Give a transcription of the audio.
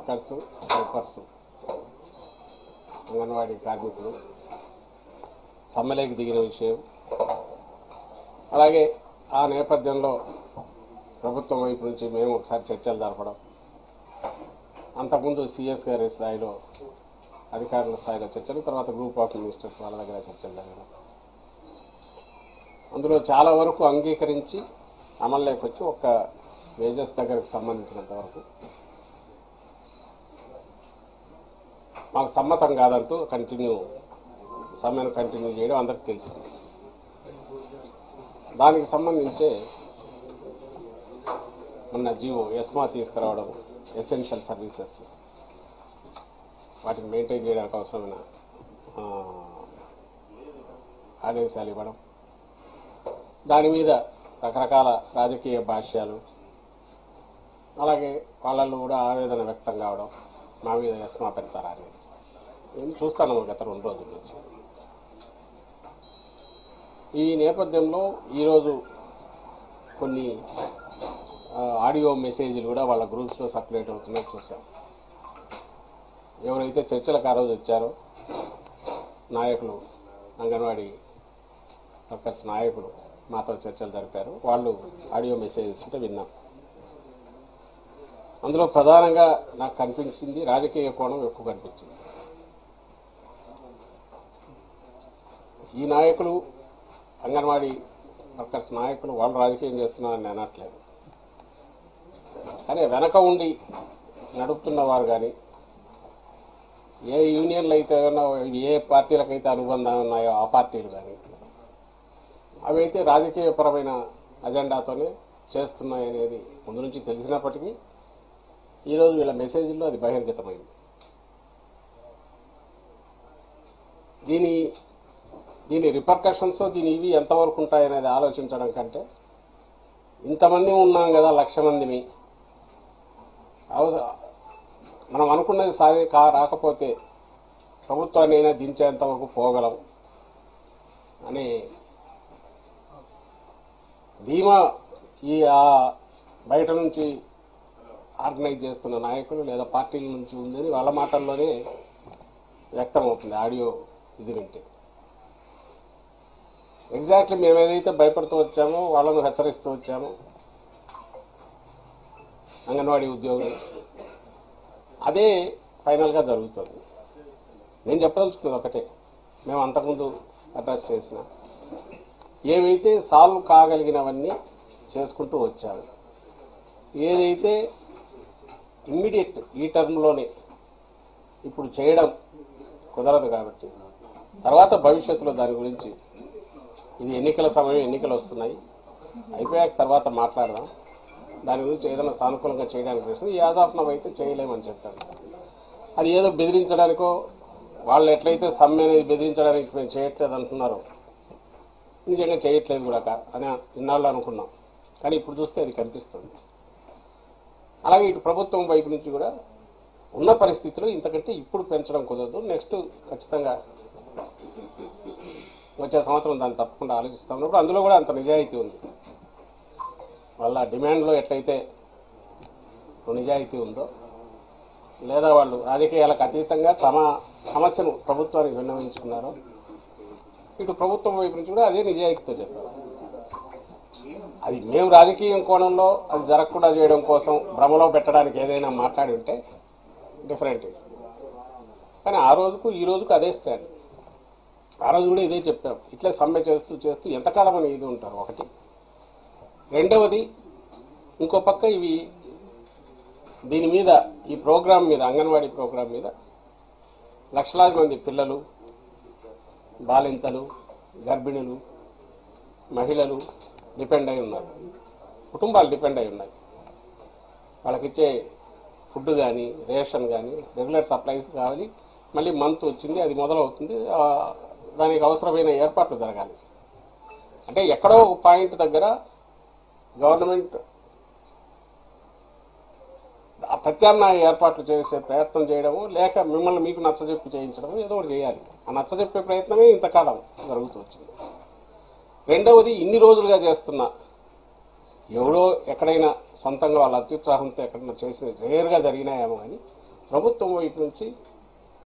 Workers, helpers, anganwadi కార్మికులు సమ్మెలోకి దిగిన విషయం, అలాగే ఆ నేపథ్యంలో ప్రభుత్వం వైపు నుంచి మేము ఒకసారి చర్చలు జరపడం, అంతకుముందు సిఎస్ గారి స్థాయిలో అధికారుల స్థాయిలో చర్చలు, తర్వాత గ్రూప్ ఆఫ్ మినిస్టర్స్ వాళ్ళ దగ్గర చర్చలు జరగడం, అందులో చాలా వరకు అంగీకరించి అమల్లోకి వచ్చి ఒక్క వేజెస్ దగ్గరకు సంబంధించినంత వరకు మాకు సమ్మతం కాదంటూ సమ్మెను కంటిన్యూ చేయడం అందరికి తెలిసింది. దానికి సంబంధించే మొన్న జీవో ఎస్మా తీసుకురావడం, ఎసెన్షియల్ సర్వీసెస్ వాటిని మెయింటైన్ చేయడానికి అవసరమైన ఆదేశాలు ఇవ్వడం, దాని మీద రకరకాల రాజకీయ భాష్యాలు, అలాగే వాళ్ళల్లో కూడా ఆవేదన వ్యక్తం కావడం, మా మీద ఎస్మా పెడతారా అనేది నేను చూస్తాను గత 2 రోజుల నుంచి. ఈ నేపథ్యంలో ఈరోజు కొన్ని ఆడియో మెసేజ్లు కూడా వాళ్ళ గ్రూప్స్లో సర్క్యులేట్ అవుతున్నాయి చూసాం. ఎవరైతే చర్చలకు ఆ రోజు వచ్చారో నాయకులు, అంగన్వాడీ వర్కర్స్ నాయకులు మాతో చర్చలు జరిపారు, వాళ్ళు ఆడియో మెసేజెస్ ఉంటే విన్నాం. అందులో ప్రధానంగా నాకు కనిపించింది రాజకీయ కోణం ఎక్కువ కనిపించింది. ఈ నాయకులు, అంగన్వాడీ వర్కర్స్ నాయకులు వాళ్ళు రాజకీయం చేస్తున్నారని అనట్లేదు, కానీ వెనక ఉండి నడుపుతున్న వారు కానీ, ఏ యూనియన్లు అయితే ఏ పార్టీలకైతే అనుబంధం ఉన్నాయో ఆ పార్టీలు కానీ అవి అయితే రాజకీయపరమైన అజెండాతోనే చేస్తున్నాయనేది ముందు నుంచి తెలిసినప్పటికీ ఈరోజు వీళ్ళ మెసేజ్లో అది బహిర్గతమైంది. దీని రిపర్కషన్స్, ఇవి ఎంతవరకు ఉంటాయనేది ఆలోచించడం కంటే, ఇంతమంది ఉన్నాం కదా, 1,00,000 మందిని, మనం అనుకున్నది రాకపోతే ప్రభుత్వాన్ని అయినా దించేంతవరకు పోగలం అని ధీమా బయట నుంచి ఆర్గనైజ్ చేస్తున్న నాయకులు లేదా పార్టీల నుంచి ఉందని వాళ్ళ మాటల్లోనే వ్యక్తమవుతుంది ఆడియో ఇది వింటే. ఎగ్జాక్ట్లీ మేము ఏదైతే భయపడుతూ వచ్చామో, వాళ్ళను హెచ్చరిస్తూ వచ్చామో అంగన్వాడీ ఉద్యోగులు, అదే ఫైనల్గా జరుగుతుంది. నేను చెప్పదలుచుకున్నది ఒకటే, మేము అంతకుముందు అడ్రస్ చేసిన ఏవైతే సాల్వ్ కాగలిగినవన్నీ చేసుకుంటూ వచ్చాము, ఏదైతే ఇమ్మీడియట్ ఈ టర్మ్లోనే ఇప్పుడు చేయడం కుదరదు కాబట్టి తర్వాత భవిష్యత్తులో దాని గురించి, ఇది ఎన్నికల సమయం, ఎన్నికలు వస్తున్నాయి, అయిపోయాక తర్వాత మాట్లాడదాం, దాని గురించి ఏదైనా సానుకూలంగా చేయడానికి వస్తుంది, యాజ్ ఆఫ్ నౌ అయితే చేయలేమని చెప్పారు. అది ఏదో బెదిరించడానికో, వాళ్ళు ఎట్లయితే సమ్మె అనేది బెదిరించడానికి మేము చేయట్లేదు అంటున్నారో నిజంగా చేయట్లేదు కూడా అని ఇన్నాళ్ళు అనుకున్నాం, కానీ ఇప్పుడు చూస్తే అది కనిపిస్తుంది. అలాగే ఇటు ప్రభుత్వం వైపు నుంచి కూడా ఉన్న పరిస్థితిలో ఇంతకంటే ఇప్పుడు పెంచడం కుదరదు, నెక్స్ట్ ఖచ్చితంగా వచ్చే సంవత్సరం దాన్ని తప్పకుండా ఆలోచిస్తాం ఉన్నప్పుడు అందులో కూడా అంత నిజాయితీ ఉంది. వాళ్ళ డిమాండ్లో ఎట్లయితే నిజాయితీ ఉందో, లేదా వాళ్ళు రాజకీయాలకు అతీతంగా తమ సమస్యను ప్రభుత్వానికి విన్నవించుకున్నారో, ఇటు ప్రభుత్వం వైపు నుంచి కూడా అదే నిజాయితీతో చెప్పారు. అది మేము రాజకీయం కోణంలో అది జరగకుండా చేయడం కోసం భ్రమలో పెట్టడానికి ఏదైనా మాట్లాడి ఉంటే డిఫరెంట్, కానీ ఆ రోజుకు ఈ రోజుకు అదే స్టాండ్. ఆ రోజు కూడా ఇదే చెప్పాం, ఇట్లా సమ్మె చేస్తూ ఎంతకాలం అని ఇది ఉంటారు ఒకటి. రెండవది, ఇంకో పక్క దీని మీద, ఈ ప్రోగ్రాం మీద, అంగన్వాడీ ప్రోగ్రాం మీద లక్షలాది మంది పిల్లలు, బాలింతలు, గర్భిణులు, మహిళలు డిపెండ్ అయి ఉన్నారు, కుటుంబాలు డిపెండ్ అయి ఉన్నాయి. వాళ్ళకిచ్చే ఫుడ్ కానీ, రేషన్ కానీ, రెగ్యులర్ సప్లైస్ కావాలి. మళ్ళీ మంత్ వచ్చింది, అది మొదలవుతుంది, దానికి అవసరమైన ఏర్పాట్లు జరగాలి. అంటే ఎక్కడో ఒక పాయింట్ దగ్గర గవర్నమెంట్ ప్రత్యామ్నాయ ఏర్పాట్లు చేసే ప్రయత్నం చేయడము, లేక మిమ్మల్ని మీకు నచ్చజెప్పి చేయించడము, ఏదో ఒకటి చేయాలి. ఆ నచ్చజెప్పే ప్రయత్నమే ఇంతకాలం జరుగుతూ వచ్చింది. రెండవది, ఇన్ని రోజులుగా చేస్తున్న, ఎవడో ఎక్కడైనా సొంతంగా వాళ్ళ అత్యుత్సాహంతో ఎక్కడైనా చేసిన రేర్గా జరిగినాయేమో కానీ ప్రభుత్వం వైపు నుంచి